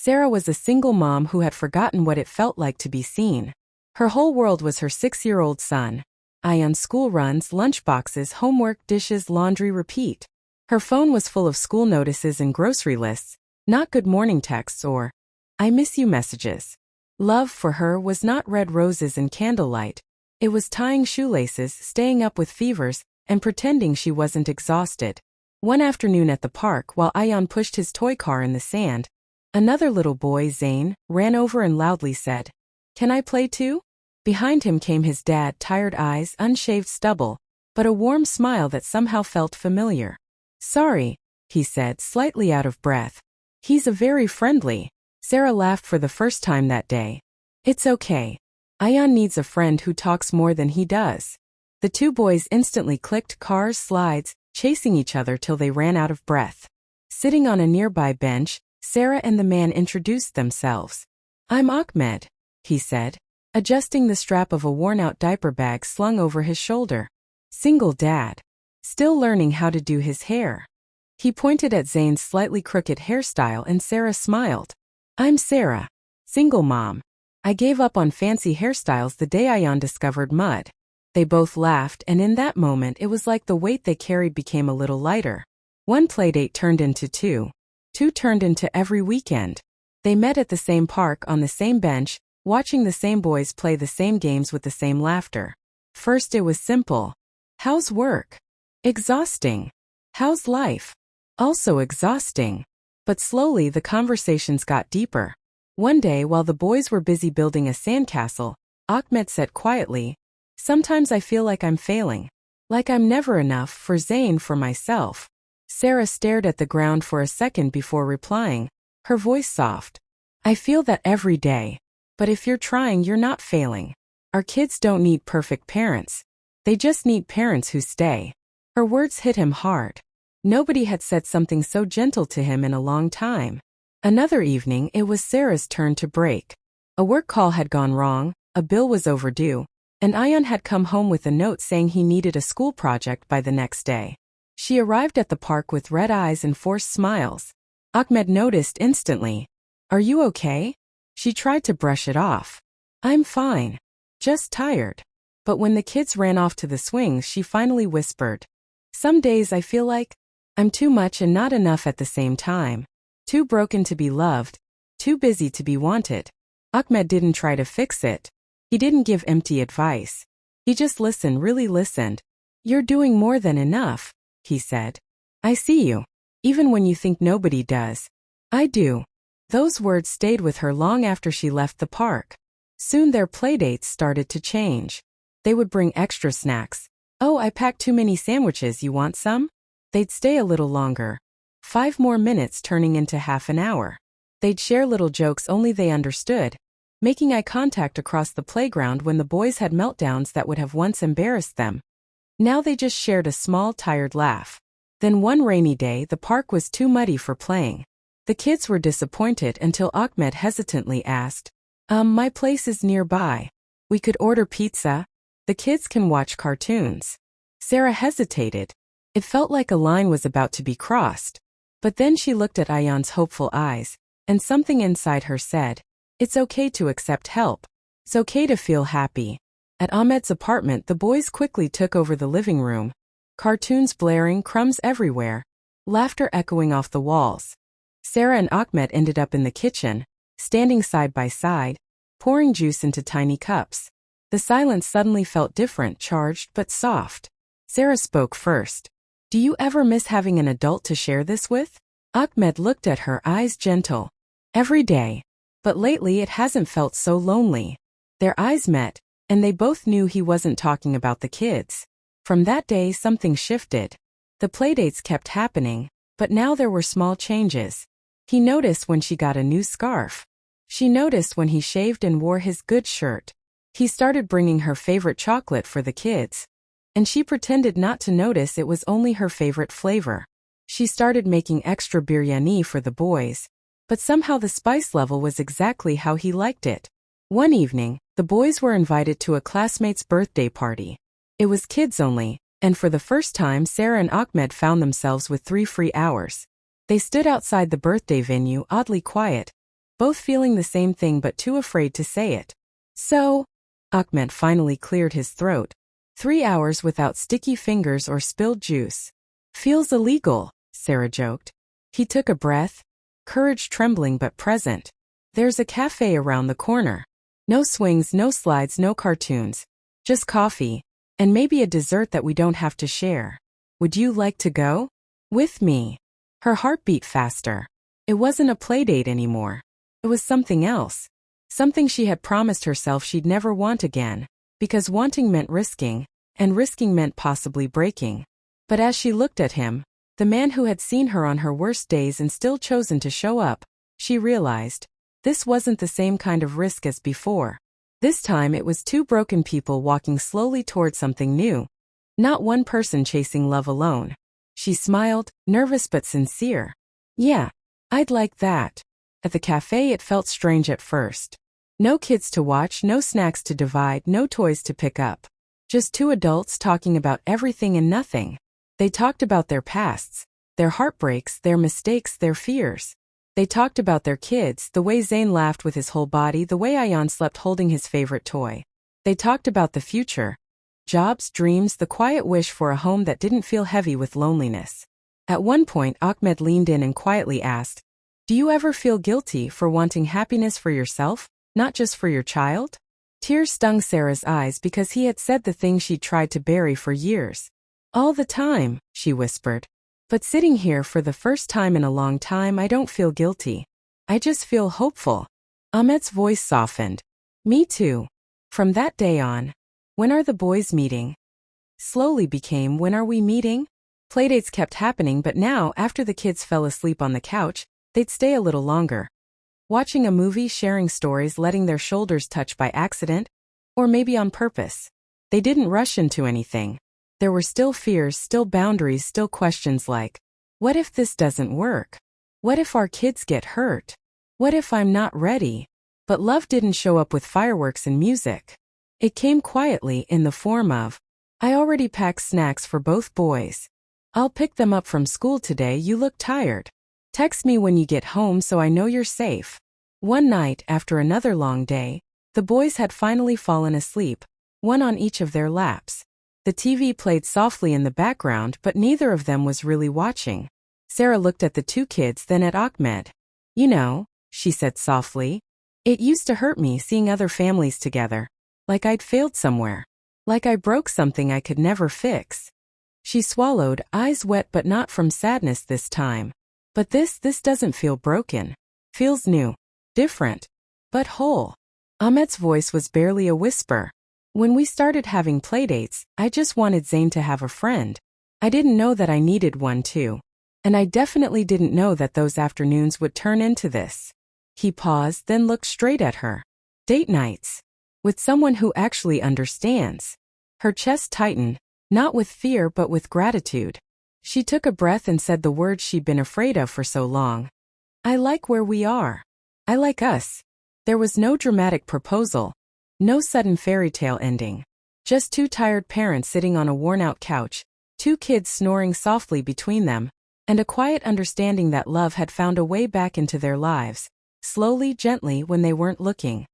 Sarah was a single mom who had forgotten what it felt like to be seen. Her whole world was her 6-year-old son. Ayan's school runs, lunchboxes, homework, dishes, laundry, repeat. Her phone was full of school notices and grocery lists, not good morning texts or I miss you messages. Love for her was not red roses and candlelight. It was tying shoelaces, staying up with fevers, and pretending she wasn't exhausted. One afternoon at the park, while Ayan pushed his toy car in the sand, another little boy, Zain, ran over and loudly said, "Can I play too?" Behind him came his dad, tired eyes, unshaved stubble, but a warm smile that somehow felt familiar. "Sorry," he said, slightly out of breath. "He's a very friendly." Sarah laughed for the first time that day. "It's okay. Ayan needs a friend who talks more than he does." The two boys instantly clicked, cars, slides, chasing each other till they ran out of breath. Sitting on a nearby bench, Sarah and the man introduced themselves. "I'm Ahmed," he said, adjusting the strap of a worn-out diaper bag slung over his shoulder. "Single dad. Still learning how to do his hair." He pointed at Zain's slightly crooked hairstyle and Sarah smiled. "I'm Sarah. Single mom. I gave up on fancy hairstyles the day Ayan discovered mud." They both laughed, and in that moment it was like the weight they carried became a little lighter. One playdate turned into two. Two turned into every weekend. They met at the same park on the same bench, watching the same boys play the same games with the same laughter. First it was simple. "How's work?" "Exhausting." "How's life?" "Also exhausting." But slowly the conversations got deeper. One day while the boys were busy building a sandcastle, Ahmed said quietly, "Sometimes I feel like I'm failing. Like I'm never enough for Zain, for myself." Sarah stared at the ground for a second before replying, her voice soft. "I feel that every day. But if you're trying, you're not failing. Our kids don't need perfect parents. They just need parents who stay." Her words hit him hard. Nobody had said something so gentle to him in a long time. Another evening, it was Sarah's turn to break. A work call had gone wrong, a bill was overdue, and Ayan had come home with a note saying he needed a school project by the next day. She arrived at the park with red eyes and forced smiles. Ahmed noticed instantly. "Are you okay?" She tried to brush it off. "I'm fine. Just tired." But when the kids ran off to the swings, she finally whispered, "Some days I feel like I'm too much and not enough at the same time. Too broken to be loved, too busy to be wanted." Ahmed didn't try to fix it. He didn't give empty advice. He just listened, really listened. "You're doing more than enough," he said. "I see you. Even when you think nobody does. I do." Those words stayed with her long after she left the park. Soon their playdates started to change. They would bring extra snacks. "Oh, I packed too many sandwiches, you want some?" They'd stay a little longer. 5 more minutes turning into half an hour. They'd share little jokes only they understood, making eye contact across the playground when the boys had meltdowns that would have once embarrassed them. Now they just shared a small, tired laugh. Then one rainy day, the park was too muddy for playing. The kids were disappointed until Ahmed hesitantly asked, My place is nearby. We could order pizza. The kids can watch cartoons." Sarah hesitated. It felt like a line was about to be crossed. But then she looked at Ayan's hopeful eyes, and something inside her said, "It's okay to accept help. It's okay to feel happy." At Ahmed's apartment, the boys quickly took over the living room. Cartoons blaring, crumbs everywhere, laughter echoing off the walls. Sarah and Ahmed ended up in the kitchen, standing side by side, pouring juice into tiny cups. The silence suddenly felt different, charged but soft. Sarah spoke first. "Do you ever miss having an adult to share this with?" Ahmed looked at her, eyes gentle. "Every day. But lately it hasn't felt so lonely." Their eyes met, and they both knew he wasn't talking about the kids. From that day something shifted. The playdates kept happening, but now there were small changes. He noticed when she got a new scarf. She noticed when he shaved and wore his good shirt. He started bringing her favorite chocolate for the kids. And she pretended not to notice it was only her favorite flavor. She started making extra biryani for the boys. But somehow the spice level was exactly how he liked it. One evening, the boys were invited to a classmate's birthday party. It was kids only, and for the first time Sarah and Ahmed found themselves with 3 free hours. They stood outside the birthday venue, oddly quiet. both feeling the same thing but too afraid to say it. So, Ahmed finally cleared his throat. 3 hours without sticky fingers or spilled juice. Feels illegal, Sarah joked. He took a breath, courage trembling but present. There's a cafe around the corner. No swings, no slides, no cartoons. Just coffee, and maybe a dessert that we don't have to share. Would you like to go? With me. Her heart beat faster. It wasn't a playdate anymore. It was something else. Something she had promised herself she'd never want again, because wanting meant risking, and risking meant possibly breaking. But as she looked at him, the man who had seen her on her worst days and still chosen to show up, she realized, this wasn't the same kind of risk as before. This time it was two broken people walking slowly toward something new. Not one person chasing love alone. She smiled, nervous but sincere. Yeah, I'd like that. At the cafe it felt strange at first. No kids to watch, no snacks to divide, no toys to pick up. Just two adults talking about everything and nothing. They talked about their pasts, their heartbreaks, their mistakes, their fears. They talked about their kids, the way Zayn laughed with his whole body, the way Ayan slept holding his favorite toy. They talked about the future. Jobs, dreams, the quiet wish for a home that didn't feel heavy with loneliness. At one point Ahmed leaned in and quietly asked, "Do you ever feel guilty for wanting happiness for yourself, not just for your child?" Tears stung Sarah's eyes because he had said the thing she'd tried to bury for years. "All the time," she whispered. "But sitting here for the first time in a long time I don't feel guilty. I just feel hopeful." Ahmed's voice softened. "Me too." From that day on, "When are the boys meeting?" slowly became "When are we meeting?" Playdates kept happening, but now, after the kids fell asleep on the couch, they'd stay a little longer. Watching a movie, sharing stories, letting their shoulders touch by accident, or maybe on purpose. They didn't rush into anything. There were still fears, still boundaries, still questions like, what if this doesn't work? What if our kids get hurt? What if I'm not ready? But love didn't show up with fireworks and music. It came quietly in the form of, "I already packed snacks for both boys. I'll pick them up from school today, you look tired. Text me when you get home so I know you're safe." One night, after another long day, the boys had finally fallen asleep, one on each of their laps. The TV played softly in the background, but neither of them was really watching. Sarah looked at the two kids, then at Ahmed. "You know," she said softly, "it used to hurt me seeing other families together. Like I'd failed somewhere. Like I broke something I could never fix." She swallowed, eyes wet but not from sadness this time. "But this doesn't feel broken. Feels new. Different. But whole." Ahmed's voice was barely a whisper. "When we started having playdates, I just wanted Zayn to have a friend. I didn't know that I needed one too. And I definitely didn't know that those afternoons would turn into this." He paused, then looked straight at her. "Date nights. With someone who actually understands." Her chest tightened, not with fear but with gratitude. She took a breath and said the words she'd been afraid of for so long. "I like where we are. I like us." There was no dramatic proposal. No sudden fairy tale ending. Just two tired parents sitting on a worn-out couch, two kids snoring softly between them, and a quiet understanding that love had found a way back into their lives, slowly, gently when they weren't looking.